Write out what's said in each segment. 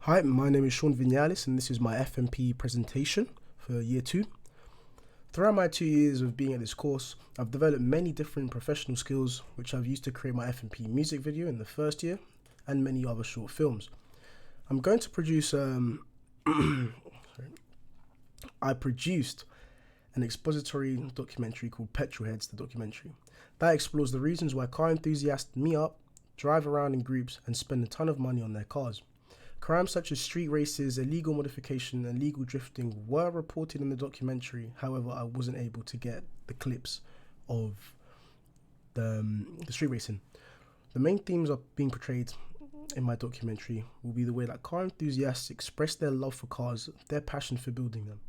Hi, my name is Sean Vinales and this is my Fmp presentation for year 2. Throughout my 2 years of being at this course, I've developed many different professional skills which I've used to create my Fmp music video in the first year and many other short films. I'm going to produce, I produced an expository documentary called Petrolheads, the documentary. That explores the reasons why car enthusiasts meet up, drive around in groups and spend a ton of money on their cars. Crimes such as street races, illegal modification and legal drifting were reported in the documentary. However, I wasn't able to get the clips of the street racing. The main themes are being portrayed in my documentary will be the way that car enthusiasts express their love for cars, their passion for building them.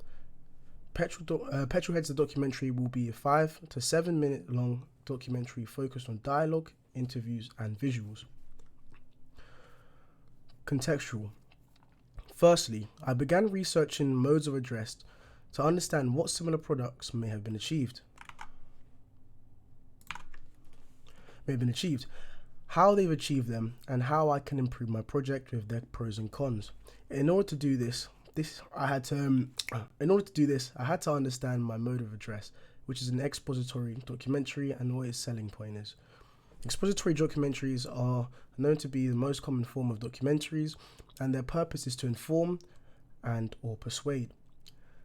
Petrolheads, the documentary, will be a 5 to 7 minute long documentary focused on dialogue, interviews and visuals. Contextual. Firstly, I began researching modes of address to understand what similar products may have been achieved, how they've achieved them, and how I can improve my project with their pros and cons. In order to do this, I had to understand my mode of address, which is an expository documentary, and what its selling point is. Expository documentaries are known to be the most common form of documentaries, and their purpose is to inform and or persuade.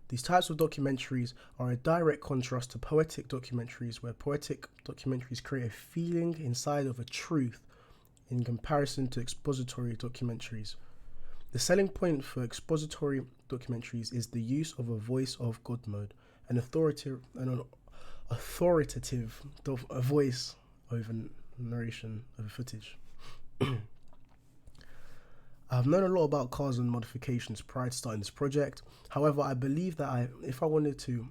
These types of documentaries are a direct contrast to poetic documentaries, where poetic documentaries create a feeling inside of a truth in comparison to expository documentaries. The selling point for expository documentaries is the use of a voice of God mode, an authoritative voice over narration over footage. I've known a lot about cars and modifications prior to starting this project. However, I believe that if I wanted to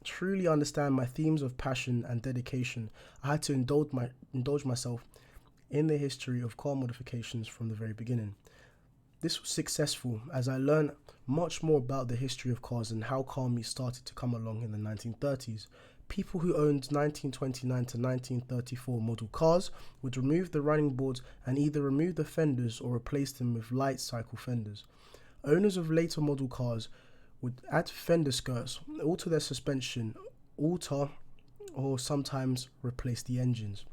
truly understand my themes of passion and dedication, I had to indulge myself in the history of car modifications from the very beginning. This was successful as I learned much more about the history of cars and how car meets started to come along in the 1930s. People who owned 1929 to 1934 model cars would remove the running boards and either remove the fenders or replace them with light cycle fenders. Owners of later model cars would add fender skirts, alter their suspension, or sometimes replace the engines.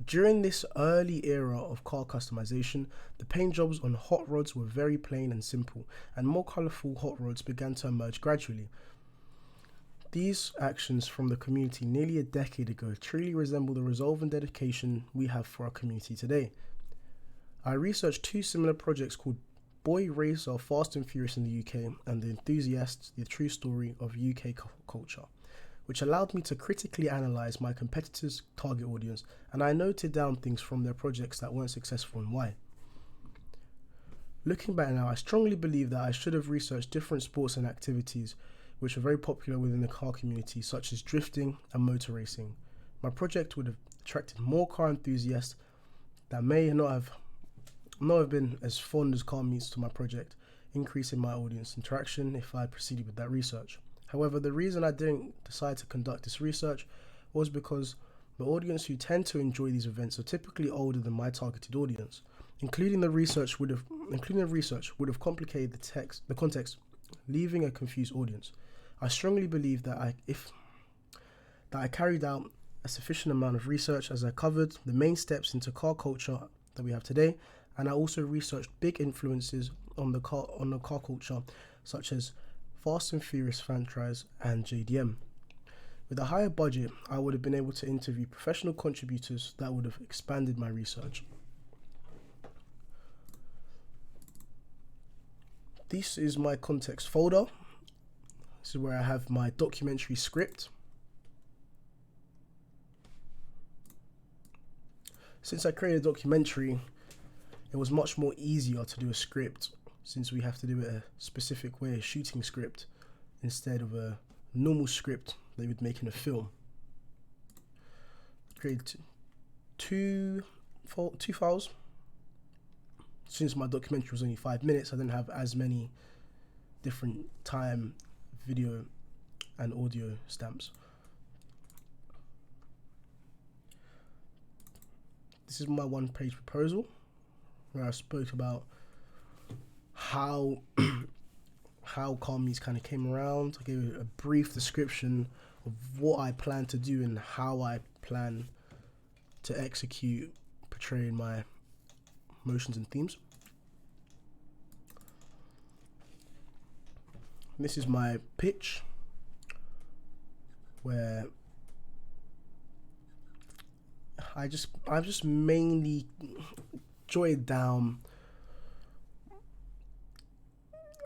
During this early era of car customization, the paint jobs on hot rods were very plain and simple, and more colourful hot rods began to emerge gradually. These actions from the community nearly a decade ago truly resemble the resolve and dedication we have for our community today. I researched 2 similar projects called Boy Racer Fast and Furious in the UK and The Enthusiasts, the True Story of UK Culture, which allowed me to critically analyse my competitors' target audience, and I noted down things from their projects that weren't successful and why. Looking back now, I strongly believe that I should have researched different sports and activities which are very popular within the car community, such as drifting and motor racing. My project would have attracted more car enthusiasts that may not have been as fond as car meets to my project, increasing my audience interaction if I proceeded with that research. However, the reason I didn't decide to conduct this research was because the audience who tend to enjoy these events are typically older than my targeted audience. Including the research would have complicated the context, leaving a confused audience. I strongly believe that I carried out a sufficient amount of research, as I covered the main steps into car culture that we have today, and I also researched big influences on the car culture, such as Fast and Furious franchise and JDM. With a higher budget, I would have been able to interview professional contributors that would have expanded my research. This is my context folder. This is where I have my documentary script. Since I created a documentary, it was much more easier to do a script, since we have to do it a specific way, a shooting script, instead of a normal script that you would make in a film. I created two files. Since my documentary was only 5 minutes, I didn't have as many different time, video and audio stamps. This is my 1-page proposal where I spoke about how how Calmies kind of came around. I gave a brief description of what I plan to do and how I plan to execute portraying my motions and themes. This is my pitch, where I've just mainly jotted down.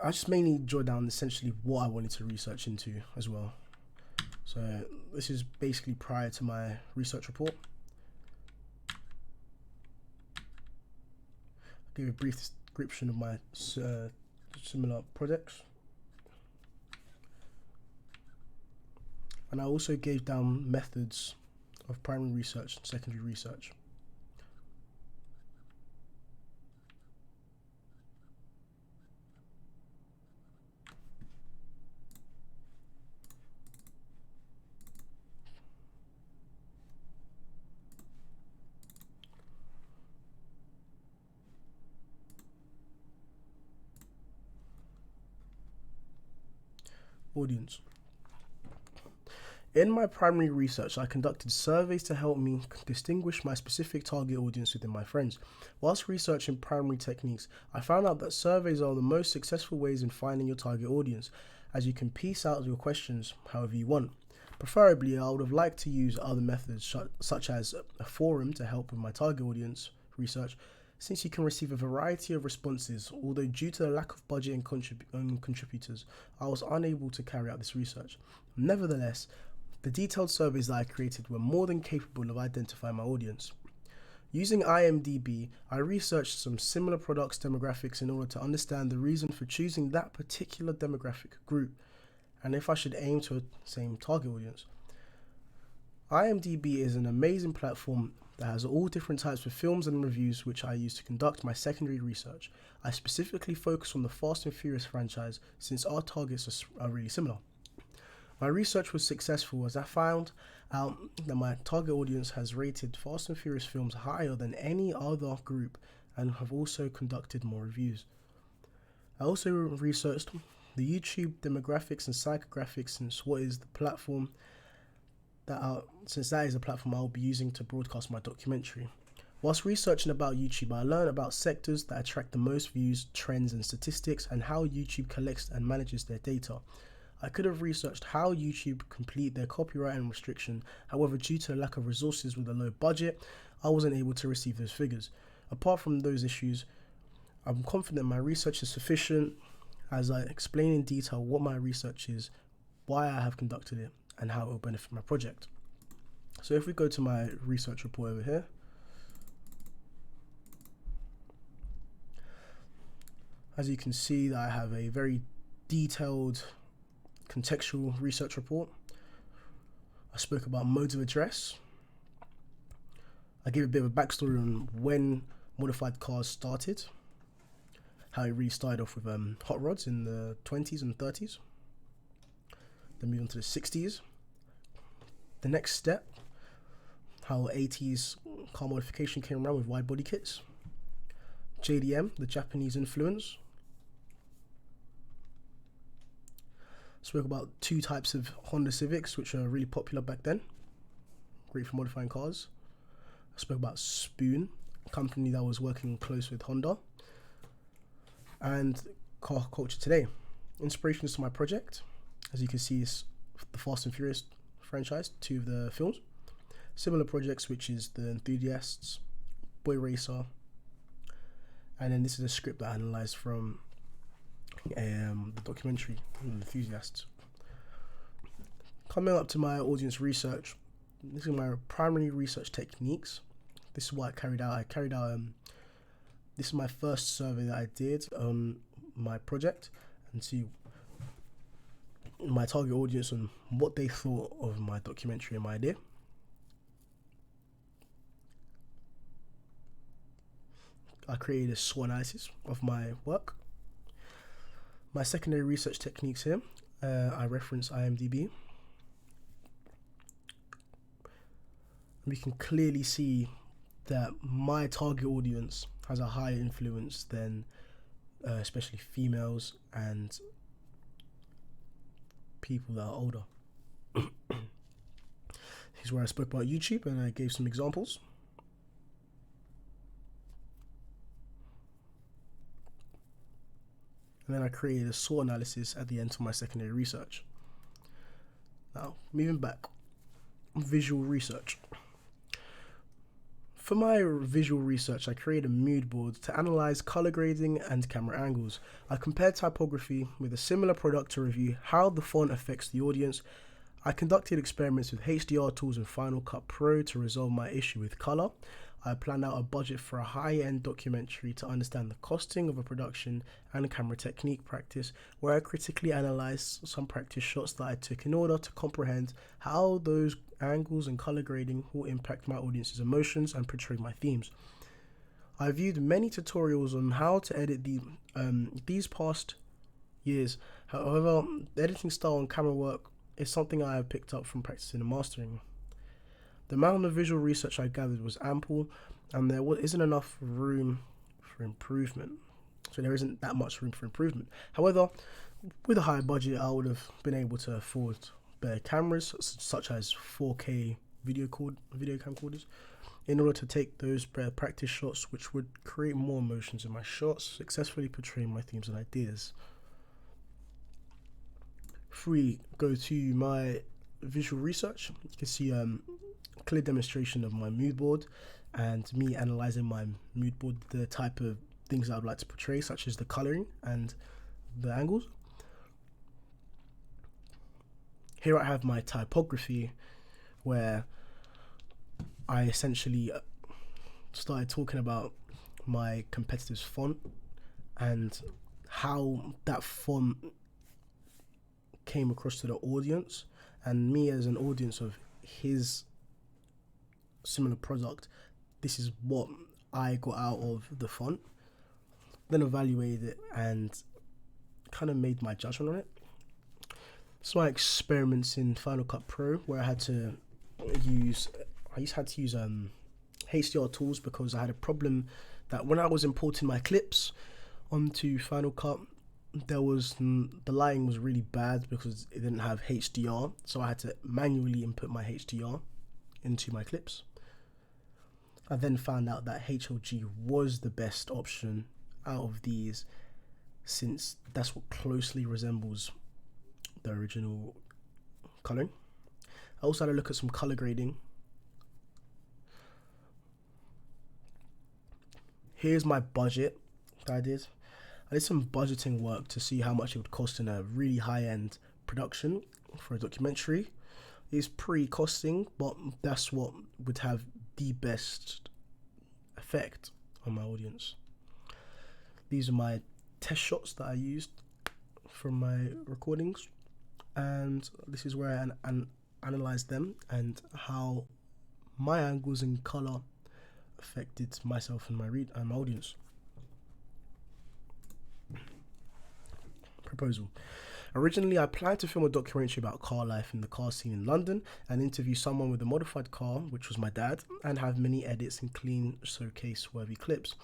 Essentially what I wanted to research into as well. So this is basically prior to my research report. I gave a brief description of my similar projects. And I also gave down methods of primary research and secondary research. Audience. In my primary research, I conducted surveys to help me distinguish my specific target audience within my friends. Whilst researching primary techniques, I found out that surveys are the most successful ways in finding your target audience, as you can piece out your questions however you want. Preferably, I would have liked to use other methods such as a forum to help with my target audience research, since you can receive a variety of responses, although due to the lack of budget and contributors, I was unable to carry out this research. Nevertheless, the detailed surveys that I created were more than capable of identifying my audience. Using IMDb, I researched some similar products' demographics in order to understand the reason for choosing that particular demographic group, and if I should aim to the same target audience. IMDb is an amazing platform that has all different types of films and reviews which I use to conduct my secondary research. I specifically focus on the Fast and Furious franchise since our targets are really similar. My research was successful as I found out that my target audience has rated Fast and Furious films higher than any other group and have also conducted more reviews. I also researched the YouTube demographics and psychographics since that is the platform I'll be using to broadcast my documentary. Whilst researching about YouTube, I learned about sectors that attract the most views, trends and statistics, and how YouTube collects and manages their data. I could have researched how YouTube complete their copyright and restriction, however due to the lack of resources with a low budget, I wasn't able to receive those figures. Apart from those issues, I'm confident my research is sufficient as I explain in detail what my research is, why I have conducted it, and how it will benefit my project. So if we go to my research report over here, as you can see that I have a very detailed contextual research report. I spoke about modes of address. I gave a bit of a backstory on when modified cars started, how it really started off with hot rods in the 20s and 30s, then moved on to the 60s. The next step, how 80s car modification came around with wide body kits, JDM, the Japanese influence. Spoke about two types of Honda Civics which are really popular back then, great for modifying cars. I spoke about Spoon, a company that was working close with Honda, and car culture today. Inspirations to my project, as you can see, is the Fast and Furious franchise, two of the films. Similar projects, which is The Enthusiasts, Boy Racer, and then this is a script that I analysed from the documentary The Enthusiasts. Coming up to my audience research, this is my primary research techniques. This is what I carried out. This is my first survey that I did on my project and see my target audience and what they thought of my documentary and my idea. I created a SWOT analysis of my work. My secondary research techniques here, I reference IMDb. We can clearly see that my target audience has a higher influence than especially females and people that are older. Here's where I spoke about YouTube and I gave some examples. And then I created a SWOT analysis at the end of my secondary research. Now, moving back, visual research. For my visual research, I created a mood board to analyze color grading and camera angles. I compared typography with a similar product to review how the font affects the audience. I conducted experiments with HDR tools and Final Cut Pro to resolve my issue with color. I planned out a budget for a high-end documentary to understand the costing of a production and camera technique practice, where I critically analysed some practice shots that I took in order to comprehend how those angles and colour grading will impact my audience's emotions and portray my themes. I viewed many tutorials on how to edit these past years. However, the editing style and camera work is something I have picked up from practicing and mastering. The amount of visual research I gathered was ample, and there isn't enough room for improvement. So there isn't that much room for improvement. However, with a higher budget, I would have been able to afford better cameras, such as 4K video camcorders, in order to take those better practice shots, which would create more emotions in my shots, successfully portraying my themes and ideas. If we go to my visual research, you can see clear demonstration of my mood board and me analyzing my mood board, the type of things I would like to portray, such as the coloring and the angles. Here I have my typography, where I essentially started talking about my competitor's font and how that font came across to the audience, and me as an audience of his similar product, this is what I got out of the font. Then evaluated it and kind of made my judgment on it. So my experiments in Final Cut Pro, where I had to use HDR tools, because I had a problem that when I was importing my clips onto Final Cut, the lighting was really bad because it didn't have HDR, so I had to manually input my HDR into my clips. I then found out that HLG was the best option out of these, since that's what closely resembles the original colouring. I also had a look at some colour grading. Here's my budget that I did. I did some budgeting work to see how much it would cost in a really high-end production for a documentary. It's pretty costing, but that's what would have the best effect on my audience. These are my test shots that I used from my recordings, and this is where I analysed them and how my angles and colour affected myself and my audience. Proposal. Originally, I planned to film a documentary about car life in the car scene in London and interview someone with a modified car, which was my dad, and have many edits and clean showcase-worthy clips.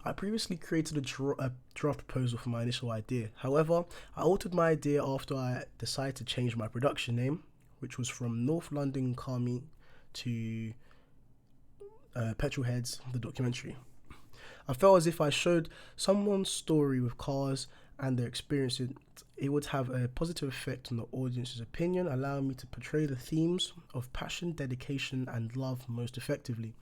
I previously created a draft proposal for my initial idea. However, I altered my idea after I decided to change my production name, which was from North London Car Meet to Petrolheads, the documentary. I felt as if I showed someone's story with cars and their experiences, it would have a positive effect on the audience's opinion, allowing me to portray the themes of passion, dedication, and love most effectively.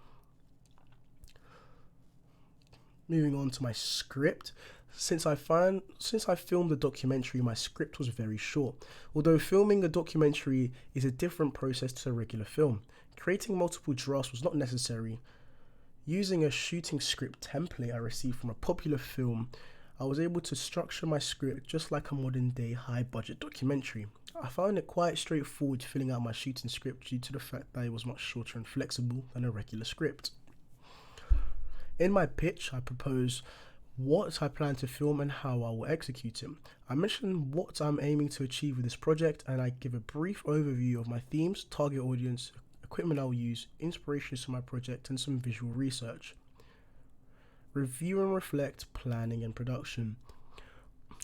Moving on to my script. Since I filmed the documentary, my script was very short. Although filming a documentary is a different process to a regular film, creating multiple drafts was not necessary. Using a shooting script template I received from a popular film, I was able to structure my script just like a modern day high budget documentary. I found it quite straightforward filling out my shooting script due to the fact that it was much shorter and flexible than a regular script. In my pitch, I propose what I plan to film and how I will execute it. I mention what I'm aiming to achieve with this project, and I give a brief overview of my themes, target audience, equipment I'll use, inspirations for my project, and some visual research. Review and reflect planning and production.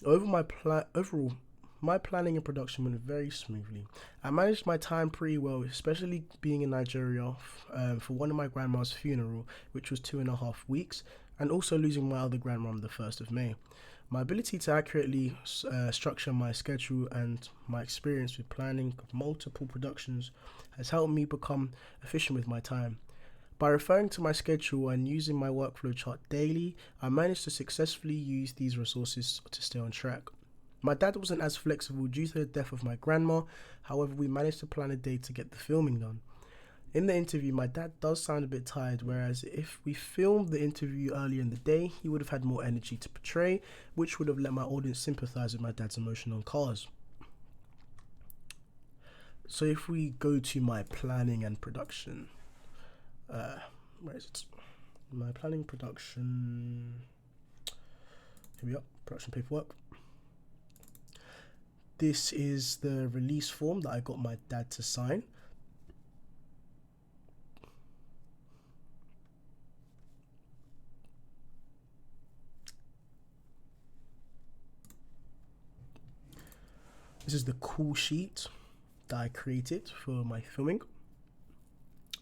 Overall, my planning and production went very smoothly. I managed my time pretty well, especially being in Nigeria for one of my grandma's funeral, which was 2.5 weeks, and also losing my other grandma on the 1st of May. My ability to accurately structure my schedule and my experience with planning multiple productions has helped me become efficient with my time. By referring to my schedule and using my workflow chart daily, I managed to successfully use these resources to stay on track. My dad wasn't as flexible due to the death of my grandma, however, we managed to plan a day to get the filming done. In the interview, my dad does sound a bit tired, whereas if we filmed the interview earlier in the day, he would have had more energy to portray, which would have let my audience sympathise with my dad's emotion on cars. So if we go to my planning and production, where is it? My planning production. Here we are, production paperwork. This is the release form that I got my dad to sign. This is the call sheet that I created for my filming.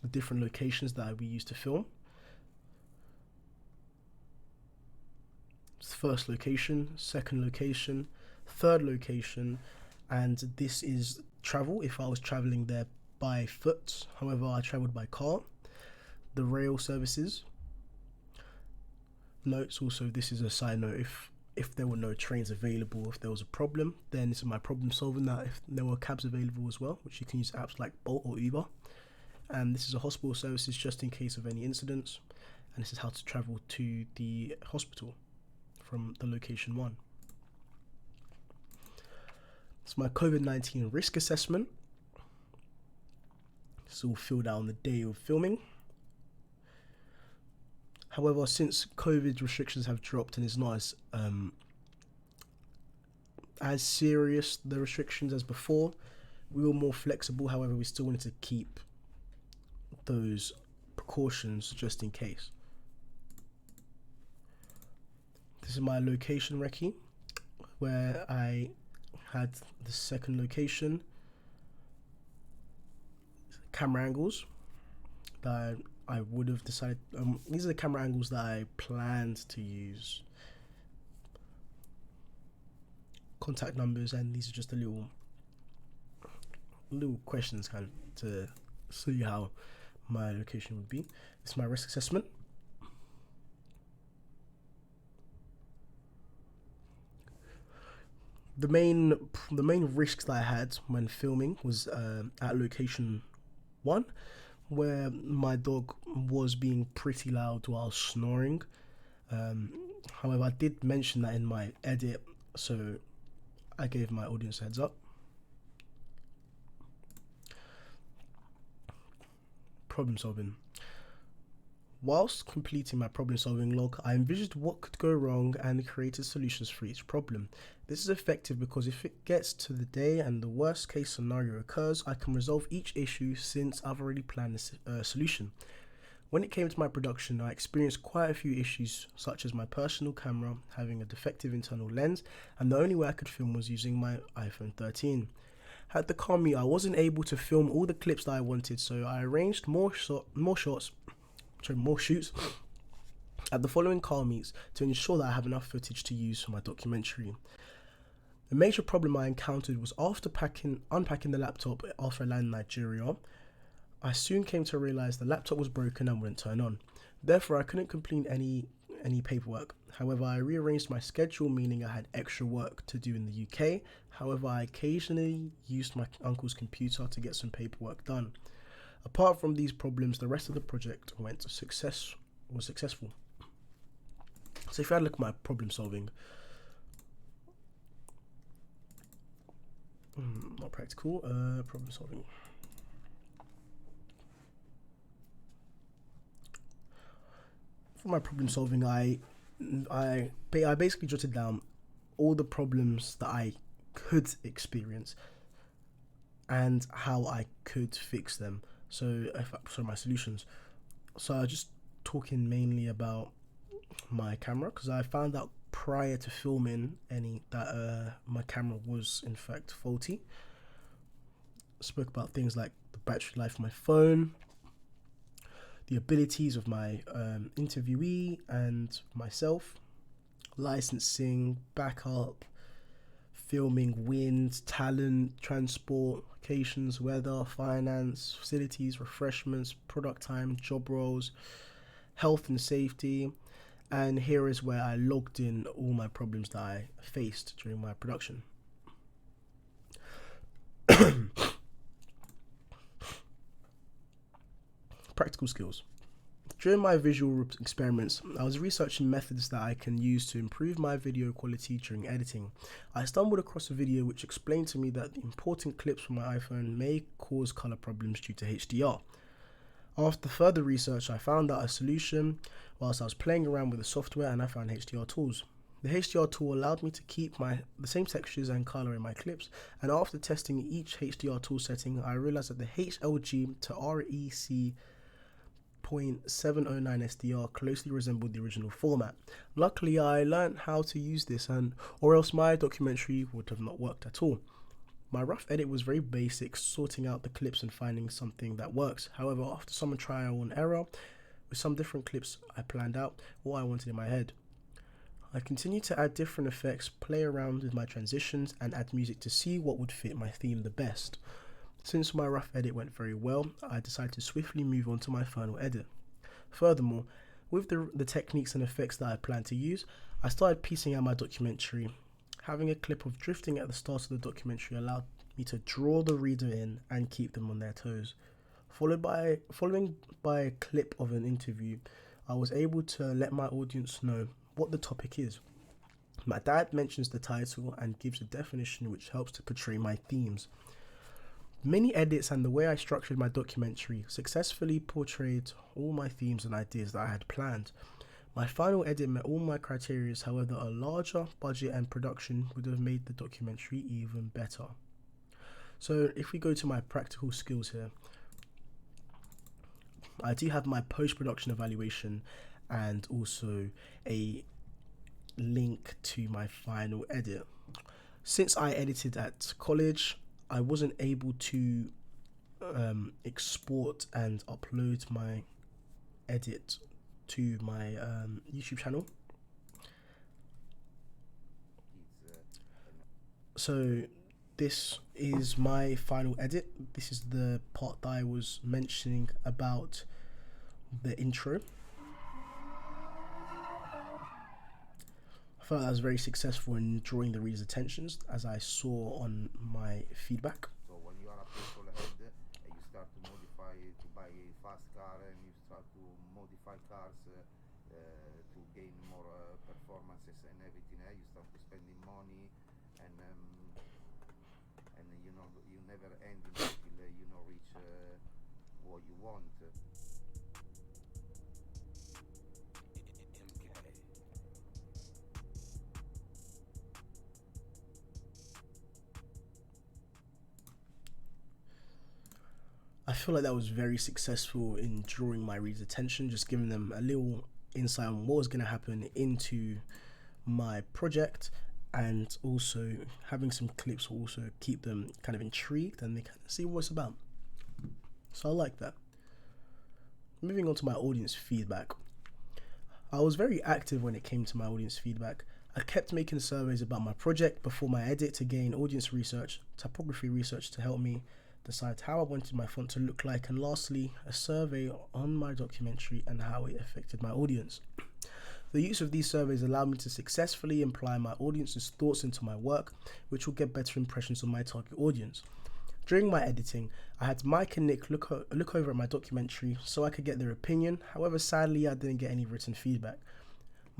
The different locations that we used to film. First location, second location, third location, and this is travel if I was traveling there by foot. However, I traveled by car. The rail services. Notes also, this is a side note, if there were no trains available, if there was a problem, then this is my problem solving, that if there were cabs available as well, which you can use apps like Bolt or Uber. And this is a hospital services just in case of any incidents, and this is how to travel to the hospital from the location 1. It's my COVID-19 risk assessment. It's all filled out on the day of filming. However, since COVID restrictions have dropped and it's not as serious, the restrictions, as before, we were more flexible. However, we still wanted to keep those precautions just in case. This is my location recce, where I had the second location. Camera angles that I would have decided. These are the camera angles that I planned to use. Contact numbers, and these are just the little questions kind of to see how my location would be. This is my risk assessment. The main risks that I had when filming was at location 1, where my dog was being pretty loud while snoring. However, I did mention that in my edit, so I gave my audience a heads up. Problem solving. Whilst completing my problem solving log, I envisioned what could go wrong and created solutions for each problem. This is effective because if it gets to the day and the worst case scenario occurs, I can resolve each issue since I've already planned a solution. When it came to my production, I experienced quite a few issues, such as my personal camera having a defective internal lens, and the only way I could film was using my iPhone 13. At the car meet, I wasn't able to film all the clips that I wanted, so I arranged more shoots at the following car meets to ensure that I have enough footage to use for my documentary. The major problem I encountered was after unpacking the laptop after I landed in Nigeria. I soon came to realize the laptop was broken and wouldn't turn on. Therefore, I couldn't complete any paperwork. However, I rearranged my schedule, meaning I had extra work to do in the UK. However, I occasionally used my uncle's computer to get some paperwork done. Apart from these problems, the rest of the project was successful. So if I look at my problem solving, not practical, problem solving. For my problem solving, I basically jotted down all the problems that I could experience and how I could fix them. So my solutions. So I just talking mainly about my camera, because I found out prior to filming any that my camera was in fact faulty. Spoke about things like the battery life of my phone, the abilities of my interviewee and myself, licensing, backup, filming, wind, talent, transport, locations, weather, finance, facilities, refreshments, product time, job roles, health and safety. And here is where I logged in all my problems that I faced during my production. Practical skills. During my visual experiments, I was researching methods that I can use to improve my video quality during editing. I stumbled across a video which explained to me that the importing clips from my iPhone may cause color problems due to HDR. After further research, I found out a solution whilst I was playing around with the software, and I found HDR tools. The HDR tool allowed me to keep the same textures and color in my clips, and after testing each HDR tool setting, I realized that the HLG to REC 0.709 SDR closely resembled the original format. Luckily, I learned how to use this, or else my documentary would have not worked at all. My rough edit was very basic, sorting out the clips and finding something that works. However, after some trial and error, with some different clips, I planned out what I wanted in my head. I continued to add different effects, play around with my transitions, and add music to see what would fit my theme the best. Since my rough edit went very well, I decided to swiftly move on to my final edit. Furthermore, with the techniques and effects that I planned to use, I started piecing out my documentary. Having a clip of drifting at the start of the documentary allowed me to draw the reader in and keep them on their toes. Following by a clip of an interview, I was able to let my audience know what the topic is. My dad mentions the title and gives a definition which helps to portray my themes. Many edits and the way I structured my documentary successfully portrayed all my themes and ideas that I had planned. My final edit met all my criteria, however, a larger budget and production would have made the documentary even better. So if we go to my practical skills here, I do have my post-production evaluation and also a link to my final edit. Since I edited at college, I wasn't able to export and upload my edit to my YouTube channel. So this is my final edit. This is the part that I was mentioning about the intro. I felt I was very successful in drawing the reader's attentions, as I saw on my feedback. So when you are a petrolhead and you start to modify, to buy a fast car, and you start to modify cars to gain more performances and everything, you start to spending money, and you know you never end until you know reach what you want. I feel like that was very successful in drawing my reader's attention, just giving them a little insight on what was going to happen into my project, and also having some clips will also keep them kind of intrigued and they kind of see what it's about. So I like that. Moving on to my audience feedback. I was very active when it came to my audience feedback. I kept making surveys about my project before my edit to gain audience research, typography research to help me decide how I wanted my font to look like, and lastly, a survey on my documentary and how it affected my audience. The use of these surveys allowed me to successfully imply my audience's thoughts into my work, which will get better impressions on my target audience. During my editing, I had Mike and Nick look over at my documentary so I could get their opinion. However, sadly, I didn't get any written feedback.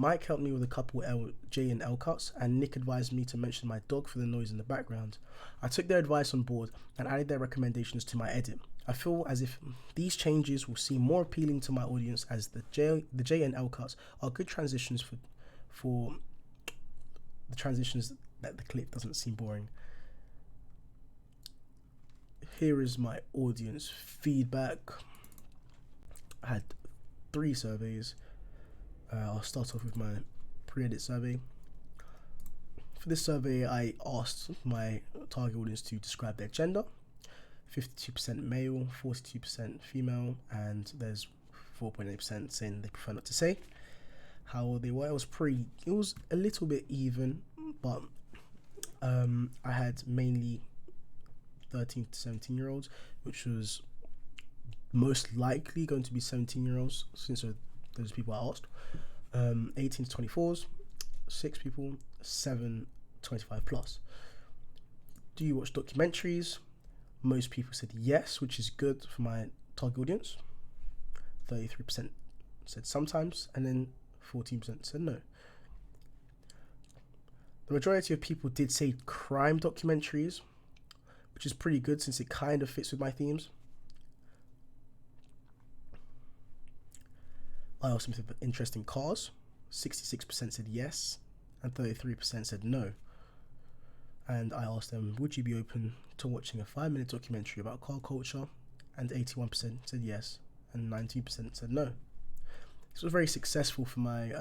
Mike helped me with a couple J and L cuts, and Nick advised me to mention my dog for the noise in the background. I took their advice on board and added their recommendations to my edit. I feel as if these changes will seem more appealing to my audience, as the J and L cuts are good transitions for the transitions that the clip doesn't seem boring. Here is my audience feedback. I had 3 surveys. I'll start off with my pre-edit survey. For this survey, I asked my target audience to describe their gender. 52% male, 42% female, and there's 4.8% saying they prefer not to say how old they were. It was a little bit even, but I had mainly 13 to 17 year olds, which was most likely going to be 17-year-olds since those people I asked. 18 to 24s, 6 people, 7 25 plus. Do you watch documentaries? Most people said yes, which is good for my target audience. 33% said sometimes, and then 14% said no. The majority of people did say crime documentaries, which is pretty good since it kind of fits with my themes. I asked them if they're interested in cars. 66% said yes, and 33% said no. And I asked them, would you be open to watching a 5-minute documentary about car culture? And 81% said yes, and 19% said no. This was very successful for my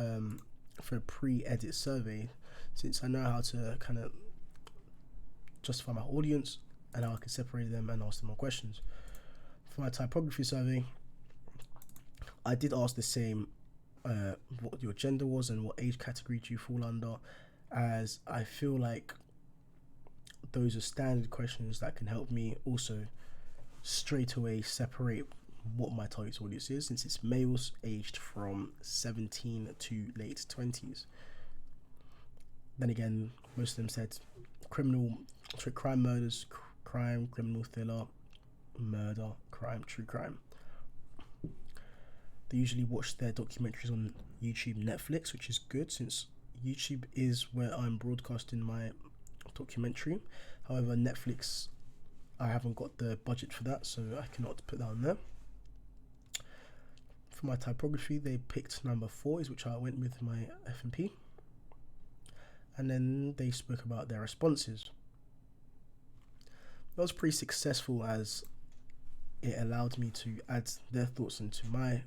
for a pre-edit survey, since I know how to kind of justify my audience and how I can separate them and ask them more questions. For my typography survey, I did ask the same what your gender was and what age category do you fall under, as I feel like those are standard questions that can help me also straight away separate what my target audience is, since it's males aged from 17 to late 20s. Then again, most of them said crime, murders, crime, criminal thriller, murder, crime, true crime. They usually watch their documentaries on YouTube, Netflix, which is good since YouTube is where I'm broadcasting my documentary. However, Netflix, I haven't got the budget for that, so I cannot put that on there. For my typography, they picked number 4, which I went with my Fmp. And then they spoke about their responses. That was pretty successful, as it allowed me to add their thoughts into my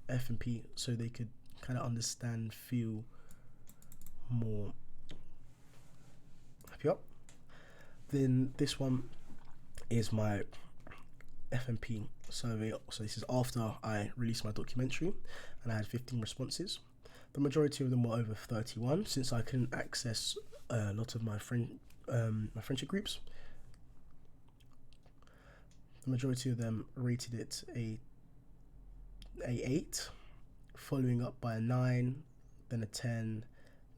Fmp so they could kind of understand, feel more happy up. Then this one is my Fmp survey. So this is after I released my documentary, and I had 15 responses. The majority of them were over 31, since I couldn't access a lot of my friendship groups. The majority of them rated it a 8, following up by a 9, then a 10,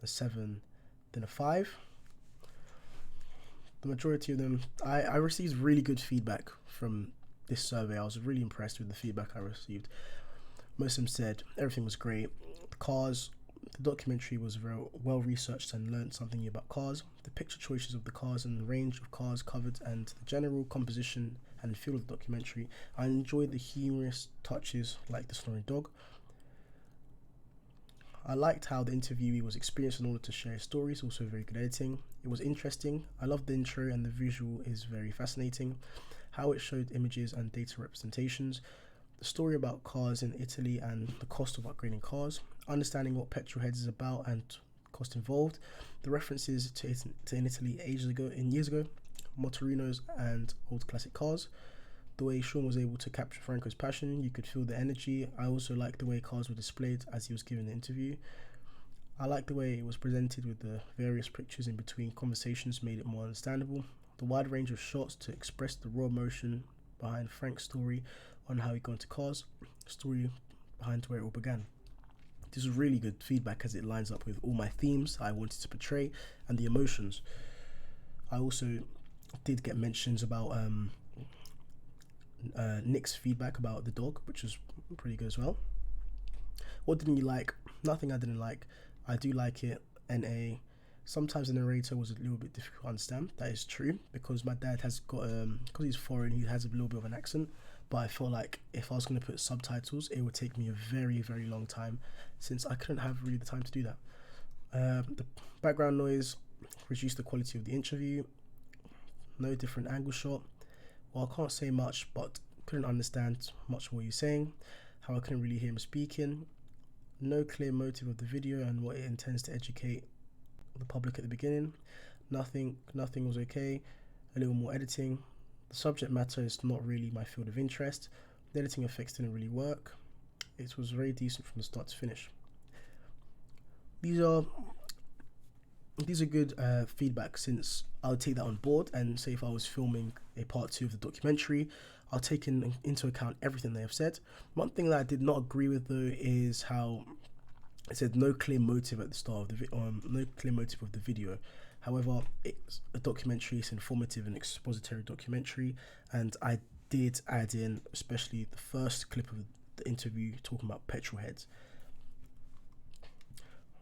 a 7, then a 5. The majority of them, I received really good feedback from this survey. I was really impressed with the feedback I received. Most of them said everything was great. The cars, the documentary was very well researched and learned something new about cars. The picture choices of the cars and the range of cars covered, and the general composition and feel of the documentary. I enjoyed the humorous touches like the snoring dog. I liked how the interviewee was experienced in order to share his stories, also very good editing. It was interesting. I loved the intro, and the visual is very fascinating. How it showed images and data representations. The story about cars in Italy and the cost of upgrading cars. Understanding what Petrolheads is about and cost involved. The references to in Italy years ago. Motorinos and old classic cars. The way Sean was able to capture Franco's passion, you could feel the energy. I also liked the way cars were displayed as he was giving the interview. I liked the way it was presented with the various pictures in between conversations, made it more understandable. The wide range of shots to express the raw emotion behind Frank's story on how he got into cars, story behind where it all began. This was really good feedback, as it lines up with all my themes I wanted to portray and the emotions. I also did get mentions about Nick's feedback about the dog, which was pretty good as well. What didn't you like? Nothing I didn't like. I do like it. NA. Sometimes the narrator was a little bit difficult to understand. That is true, because my dad has got because he's foreign, he has a little bit of an accent. But I felt like if I was going to put subtitles, it would take me a very, very long time, since I couldn't have really the time to do that. The background noise reduced the quality of the interview. No different angle shot. Well, I can't say much, but couldn't understand much of what he's saying. How I couldn't really hear him speaking. No clear motive of the video and what it intends to educate the public at the beginning. Nothing was okay. A little more editing. The subject matter is not really my field of interest. The editing effects didn't really work. It was very decent from the start to finish. These are good feedback, since I'll take that on board, and say if I was filming a part 2 of the documentary, I'll take into account everything they have said. One thing that I did not agree with though is how it said no clear motive at the start of the no clear motive of the video. However, it's a documentary, it's informative and expository documentary, and I did add in especially the first clip of the interview talking about Petrolheads.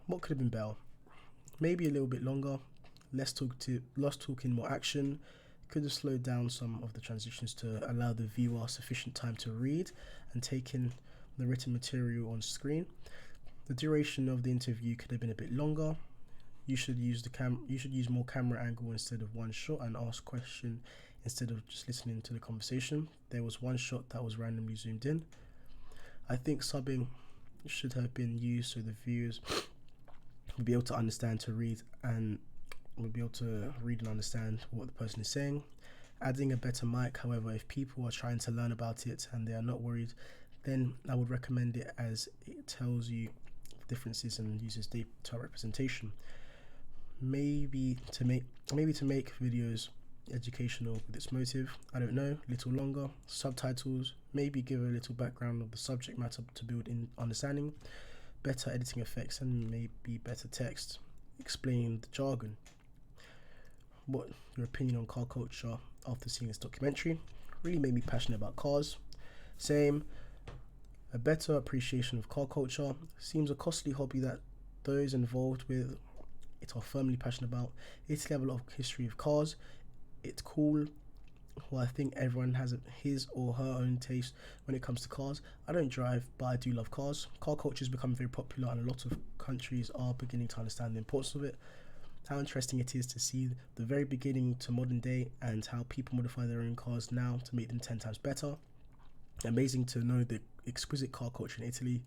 What could have been better? Maybe a little bit longer, less talking, more action. Could have slowed down some of the transitions to allow the viewer sufficient time to read and take in the written material on screen. The duration of the interview could have been a bit longer. You should use more camera angle instead of one shot, and ask question instead of just listening to the conversation. There was one shot that was randomly zoomed in. I think subbing should have been used so the viewers would be able to understand and understand what the person is saying. Adding a better mic, however, if people are trying to learn about it and they are not worried, then I would recommend it, as it tells you differences and uses data representation. Maybe to make videos educational with its motive. I don't know, a little longer. Subtitles, maybe give a little background of the subject matter to build in understanding. Better editing effects and maybe better text explaining the jargon. What your opinion on car culture after seeing this documentary? Really made me passionate about cars. Same. A better appreciation of car culture. Seems a costly hobby that those involved with it are firmly passionate about. Its level of history of cars. It's cool. Well, I think everyone has his or her own taste when it comes to cars. I don't drive, but I do love cars. Car culture has become very popular, and a lot of countries are beginning to understand the importance of it. How interesting it is to see the very beginning to modern day, and how people modify their own cars now to make them 10 times better. Amazing to know the exquisite car culture in Italy.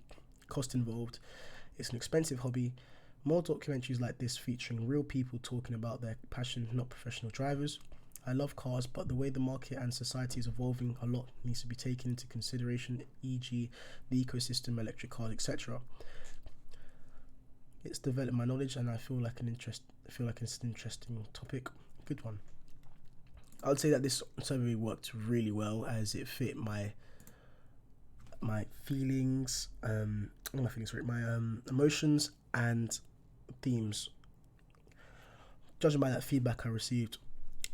Cost involved. It's an expensive hobby. More documentaries like this featuring real people talking about their passion, not professional drivers. I love cars, but the way the market and society is evolving, a lot needs to be taken into consideration, e.g. the ecosystem, electric cars, etc. It's developed my knowledge, and I feel like it's an interesting topic. Good one. I would say that this survey worked really well, as it fit my feelings, my emotions and themes. Judging by that feedback I received,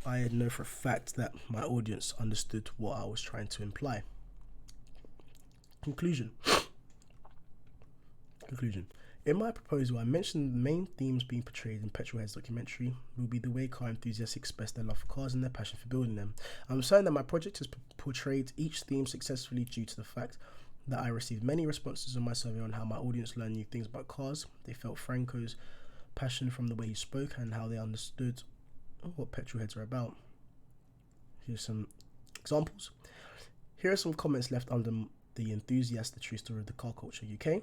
I know for a fact that my audience understood what I was trying to imply. Conclusion. In my proposal, I mentioned the main themes being portrayed in Petrolheads documentary will be the way car enthusiasts express their love for cars and their passion for building them. I'm certain that my project has portrayed each theme successfully due to the fact that I received many responses on my survey on how my audience learned new things about cars. They felt Franco's passion from the way he spoke and how they understood what Petrolheads are about. Here's some examples. Here are some comments left under the enthusiast, the true story of the car culture UK.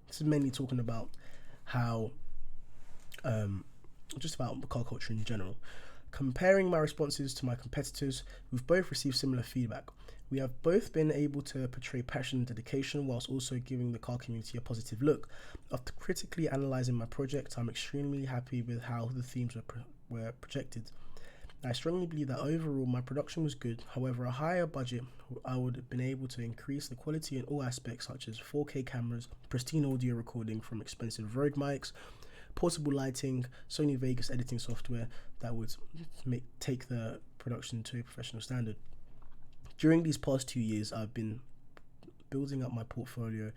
This is mainly talking about how, just about the car culture in general. Comparing my responses to my competitors, we've both received similar feedback. We have both been able to portray passion and dedication whilst also giving the car community a positive look. After critically analysing my project, I'm extremely happy with how the themes were projected. I strongly believe that overall my production was good. However, a higher budget, I would have been able to increase the quality in all aspects, such as 4K cameras, pristine audio recording from expensive Rode mics, portable lighting, Sony Vegas editing software that would take the production to a professional standard. During these past 2 years, I've been building up my portfolio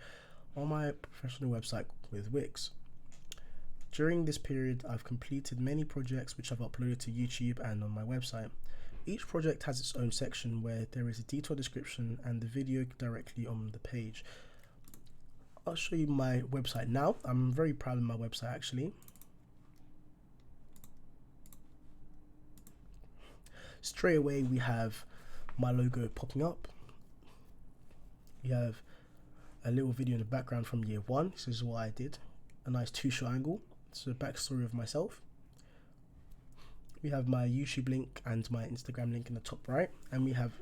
on my professional website with Wix. During this period, I've completed many projects which I've uploaded to YouTube and on my website. Each project has its own section where there is a detailed description and the video directly on the page. I'll show you my website now. I'm very proud of my website actually. Straight away we have my logo popping up. We have a little video in the background from year one. This is what I did. A nice 2-shot angle. So backstory of myself. We have my YouTube link and my Instagram link in the top right, and we have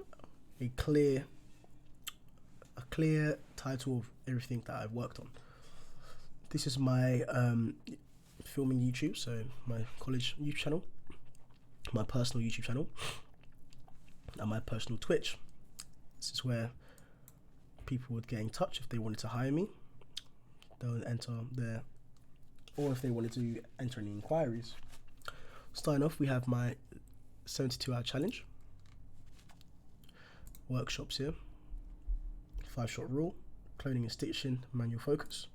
a clear title of everything that I've worked on. This is my filming YouTube, so my college YouTube channel, my personal YouTube channel, and my personal Twitch. This is where people would get in touch if they wanted to hire me. They'll enter there, or if they wanted to enter any inquiries. Starting off, we have my 72-hour challenge, workshops here, 5-shot rule, cloning and stitching, manual focus,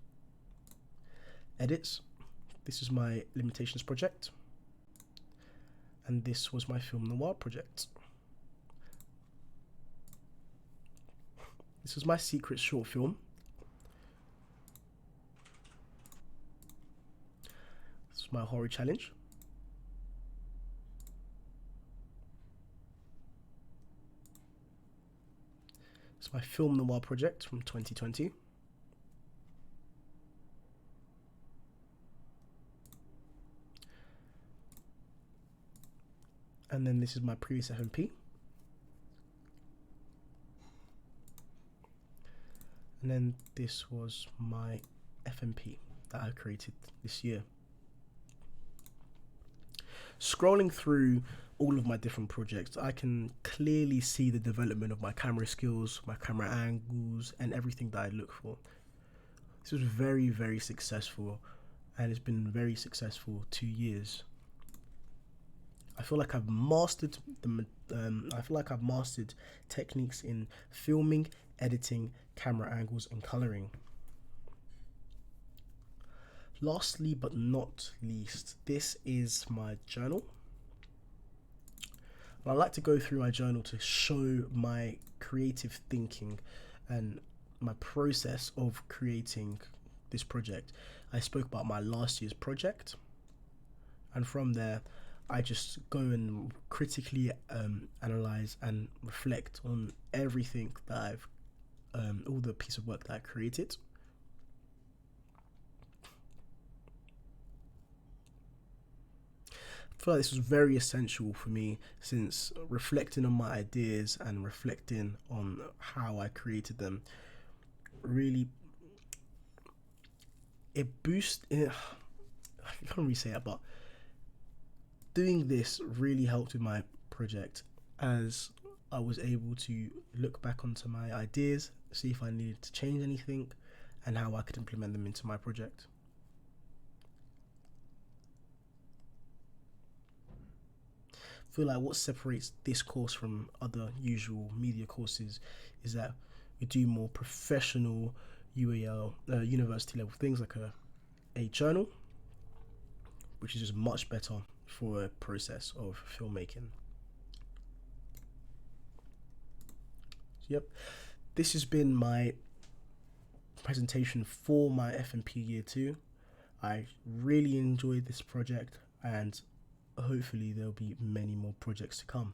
edits. This is my limitations project, and this was my film noir project. This was my secret short film. This is my horror challenge. It's my film noir project from 2020. And then this is my previous FMP. And then this was my FMP that I created this year. Scrolling through all of my different projects, I can clearly see the development of my camera skills, my camera angles, and everything that I look for. This was very, very successful, and it's been very successful 2 years. I feel like I've mastered techniques in filming, editing, camera angles, and coloring. Lastly but not least, this is my journal. I like to go through my journal to show my creative thinking and my process of creating this project. I spoke about my last year's project, and from there I just go and critically analyze and reflect on everything that I've all the piece of work that I created. I feel like this was very essential for me, since reflecting on my ideas and reflecting on how I created them really I can't really say it, but doing this really helped with my project, as I was able to look back onto my ideas, see if I needed to change anything, and how I could implement them into my project. I feel like what separates this course from other usual media courses is that we do more professional UAL, university level things like a journal, which is just much better for a process of filmmaking. Yep, this has been my presentation for my Fmp Year 2. I really enjoyed this project, and hopefully there'll be many more projects to come.